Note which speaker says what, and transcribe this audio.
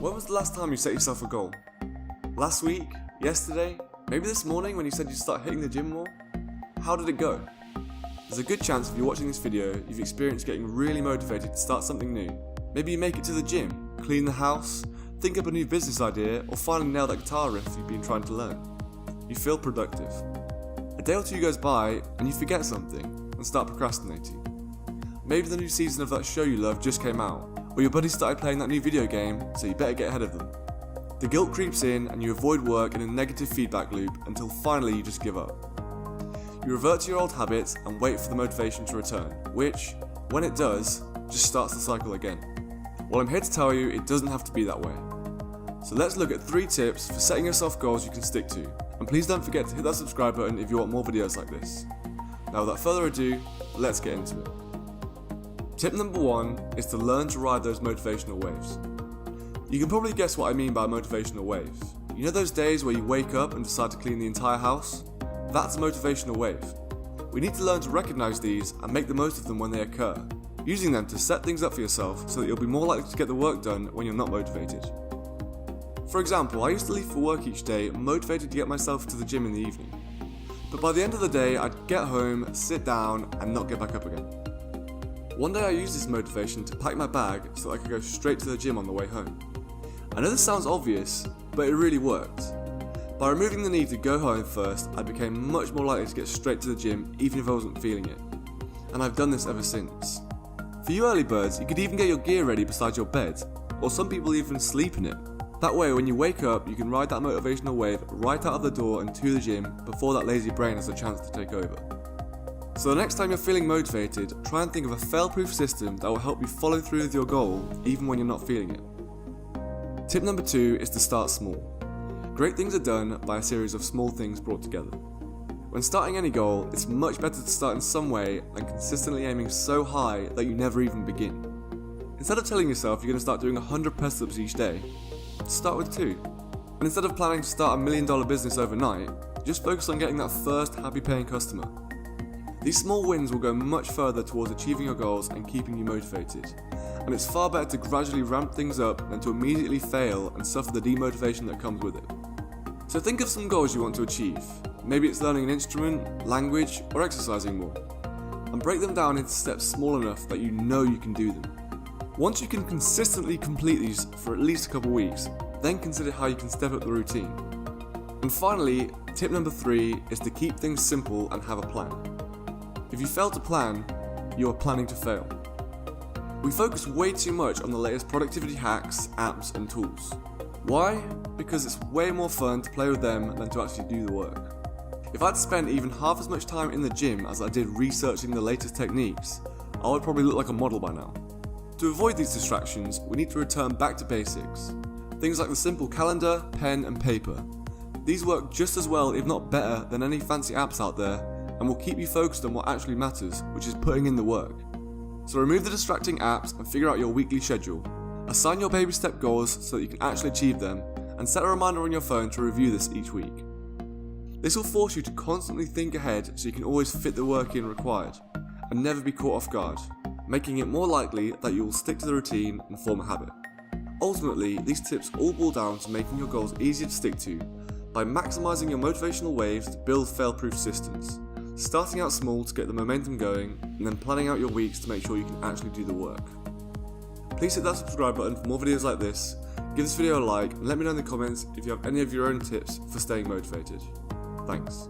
Speaker 1: When was the last time you set yourself a goal? Last week? Yesterday? Maybe this morning when you said you'd start hitting the gym more? How did it go? There's a good chance if you're watching this video, you've experienced getting really motivated to start something new. Maybe you make it to the gym, clean the house, think up a new business idea, or finally nail that guitar riff you've been trying to learn. You feel productive. A day or two goes by and you forget something and start procrastinating. Maybe the new season of that show you love just came out, or your buddy started playing that new video game, so you better get ahead of them. The guilt creeps in and you avoid work in a negative feedback loop until finally you just give up. You revert to your old habits and wait for the motivation to return, which, when it does, just starts the cycle again. Well, I'm here to tell you it doesn't have to be that way. So let's look at 3 tips for setting yourself goals you can stick to, and please don't forget to hit that subscribe button if you want more videos like this. Now without further ado, let's get into it. Tip number 1 is to learn to ride those motivational waves. You can probably guess what I mean by motivational waves. You know those days where you wake up and decide to clean the entire house? That's a motivational wave. We need to learn to recognise these and make the most of them when they occur, using them to set things up for yourself so that you'll be more likely to get the work done when you're not motivated. For example, I used to leave for work each day motivated to get myself to the gym in the evening. But by the end of the day, I'd get home, sit down, and not get back up again. One day I used this motivation to pack my bag so that I could go straight to the gym on the way home. I know this sounds obvious, but it really worked. By removing the need to go home first, I became much more likely to get straight to the gym even if I wasn't feeling it. And I've done this ever since. For you early birds, you could even get your gear ready beside your bed, or some people even sleep in it. That way when you wake up, you can ride that motivational wave right out of the door and to the gym before that lazy brain has a chance to take over. So the next time you're feeling motivated, try and think of a fail-proof system that will help you follow through with your goal even when you're not feeling it. Tip number 2 is to start small. Great things are done by a series of small things brought together. When starting any goal, it's much better to start in some way than consistently aiming so high that you never even begin. Instead of telling yourself you're going to start doing 100 press-ups each day, start with 2. And instead of planning to start $1 million business overnight, just focus on getting that first happy paying customer. These small wins will go much further towards achieving your goals and keeping you motivated. And it's far better to gradually ramp things up than to immediately fail and suffer the demotivation that comes with it. So think of some goals you want to achieve. Maybe it's learning an instrument, language, or exercising more. And break them down into steps small enough that you know you can do them. Once you can consistently complete these for at least a couple weeks, then consider how you can step up the routine. And finally, tip number 3 is to keep things simple and have a plan. If you fail to plan, you are planning to fail. We focus way too much on the latest productivity hacks, apps, and tools. Why? Because it's way more fun to play with them than to actually do the work. If I'd spent even half as much time in the gym as I did researching the latest techniques, I would probably look like a model by now. To avoid these distractions, we need to return back to basics. Things like the simple calendar, pen, and paper. These work just as well, if not better, than any fancy apps out there, and will keep you focused on what actually matters, which is putting in the work. So remove the distracting apps and figure out your weekly schedule. Assign your baby step goals so that you can actually achieve them, and set a reminder on your phone to review this each week. This will force you to constantly think ahead so you can always fit the work in required, and never be caught off guard, making it more likely that you will stick to the routine and form a habit. Ultimately, these tips all boil down to making your goals easier to stick to by maximising your motivational waves to build fail-proof systems, starting out small to get the momentum going, and then planning out your weeks to make sure you can actually do the work. Please hit that subscribe button for more videos like this, give this video a like, and let me know in the comments if you have any of your own tips for staying motivated. Thanks.